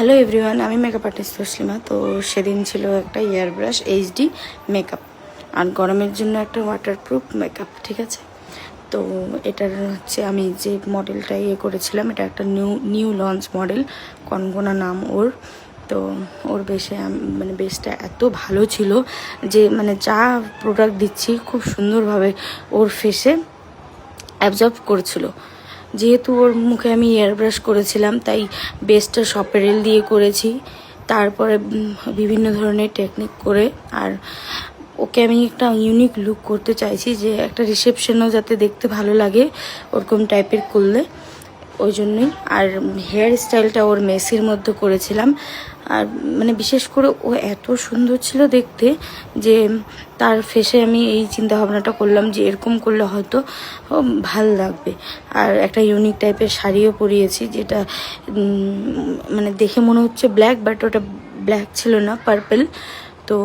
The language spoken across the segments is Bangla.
হ্যালো এভরিওয়ান, আমি মেকআপ আর্টিস্ট তসলিমা। তো সেদিন ছিল একটা ইয়ার ব্রাশ এইচডি মেকআপ আর গরমের জন্য একটা ওয়াটারপ্রুফ মেকআপ, ঠিক আছে। তো এটার হচ্ছে আমি যে মডেলটা করেছিলাম, এটা একটা নিউ লঞ্চ মডেল, কনকনা নাম ওর। তো ওর মানে বেসটা এত ভালো ছিল যে মানে যা প্রোডাক্ট দিচ্ছি খুব সুন্দরভাবে ওর ফেসে অ্যাবজর্ব করেছিল। যেহেতু ওর মুখে আমি এয়ার ব্রাশ করেছিলাম, তাই বেসটা সপেরেল দিয়ে করেছি। তারপরে বিভিন্ন ধরনের টেকনিক করে আর ওকে আমি একটা ইউনিক লুক করতে চাইছি, যে একটা রিসেপশনও যাতে দেখতে ভালো লাগে ওরকম টাইপের করলে, ওই জন্যই। আর হেয়ার স্টাইলটা ওর মেসির মধ্যে করেছিলাম। আর মানে বিশেষ করে ও এত সুন্দর ছিল দেখতে যে তার ফেসে আমি এই চিন্তা ভাবনাটা করলাম যে এরকম করলে হয়তো ভাল লাগবে। আর একটা ইউনিক টাইপের শাড়িও পরিয়েছি, যেটা মানে দেখে মনে হচ্ছে ব্ল্যাক, বাট ওটা ব্ল্যাক ছিল না, পার্পল। তো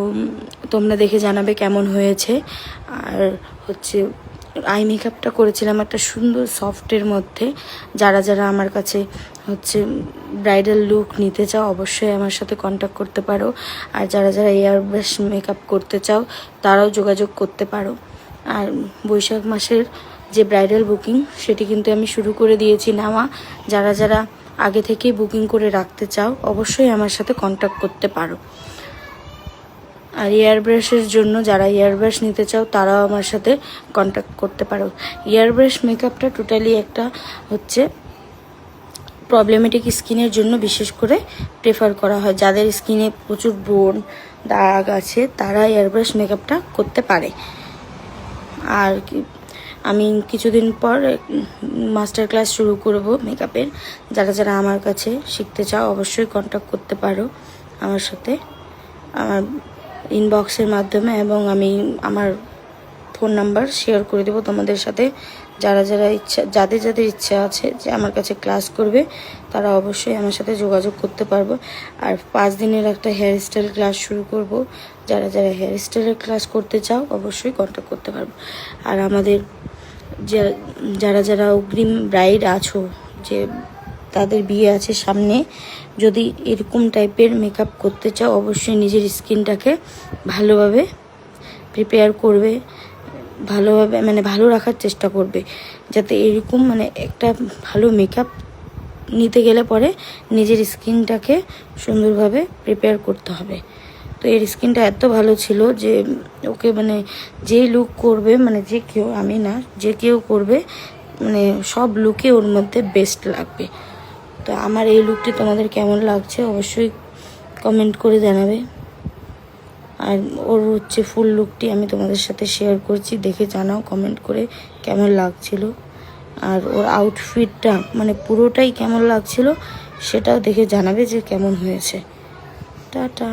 তোমরা দেখে জানাবে কেমন হয়েছে। আর হচ্ছে আই মেকআপটা করেছিলাম একটা সুন্দর সফটের মধ্যে। যারা যারা আমার কাছে হচ্ছে ব্রাইডাল লুক নিতে চাও অবশ্যই আমার সাথে কন্ট্যাক্ট করতে পারো। আর যারা যারা এয়ার ব্রাশ মেকআপ করতে চাও তারাও যোগাযোগ করতে পারো। আর বৈশাখ মাসের যে ব্রাইডাল বুকিং সেটি কিন্তু আমি শুরু করে দিয়েছি নেওয়া। যারা যারা আগে থেকেই বুকিং করে রাখতে চাও অবশ্যই আমার সাথে কন্ট্যাক্ট করতে পারো। আর এয়ার ব্রাশের জন্য যারা এয়ার ব্রাশ নিতে চাও তারাও আমার সাথে কন্ট্যাক্ট করতে পারো। এয়ার ব্রাশ মেকআপটা টোটালি একটা হচ্ছে প্রবলেমেটিক স্কিনের জন্য বিশেষ করে প্রেফার করা হয়। যাদের স্কিনে প্রচুর ব্রণ দাগ আছে তারা এয়ার ব্রাশ মেকআপটা করতে পারে। আর আমি কিছুদিন পর মাস্টার ক্লাস শুরু করব মেকআপের। যারা যারা আমার কাছে শিখতে চাও অবশ্যই কন্ট্যাক্ট করতে পারো আমার সাথে, আমার ইনবক্সের মাধ্যমে, এবং আমি আমার ফোন নাম্বার শেয়ার করে দেবো তোমাদের সাথে। যারা যারা যাদের ইচ্ছা আছে যে আমার কাছে ক্লাস করবে তারা অবশ্যই আমার সাথে যোগাযোগ করতে পারবো। আর 5 দিনের একটা হেয়ার স্টাইল ক্লাস শুরু করব। যারা যারা হেয়ার স্টাইলের ক্লাস করতে চাও অবশ্যই কন্ট্যাক্ট করতে পারবো। আর আমাদের যারা যারা অগ্রিম ব্রাইড আছো, যে তাদের বিয়ে আছে সামনে, যদি এরকম টাইপের মেকআপ করতে চাও অবশ্যই নিজের স্কিনটাকে ভালোভাবে প্রিপেয়ার করবে, ভালোভাবে মানে ভালো রাখার চেষ্টা করবে, যাতে এরকম মানে একটা ভালো মেকআপ নিতে গেলে পরে নিজের স্কিনটাকে সুন্দরভাবে প্রিপেয়ার করতে হবে। তো এর স্কিনটা এত ভালো ছিল যে ওকে মানে যেই লুক করবে, মানে যে কেউ, আমি না, যে কেউ করবে মানে সব লুকে ওর মধ্যে বেস্ট লাগবে। তো আমার এই লুকটি তোমাদের কেমন লাগছে অবশ্যই কমেন্ট করে জানাবে। আর ওর হচ্ছে ফুল লুকটি আমি তোমাদের সাথে শেয়ার করছি, দেখে জানাও কমেন্ট করে কেমন লাগছিল। আর ওর আউটফিটটা মানে পুরোটাই কেমন লাগছিল সেটাও দেখে জানাবে যে কেমন হয়েছে। টাটা।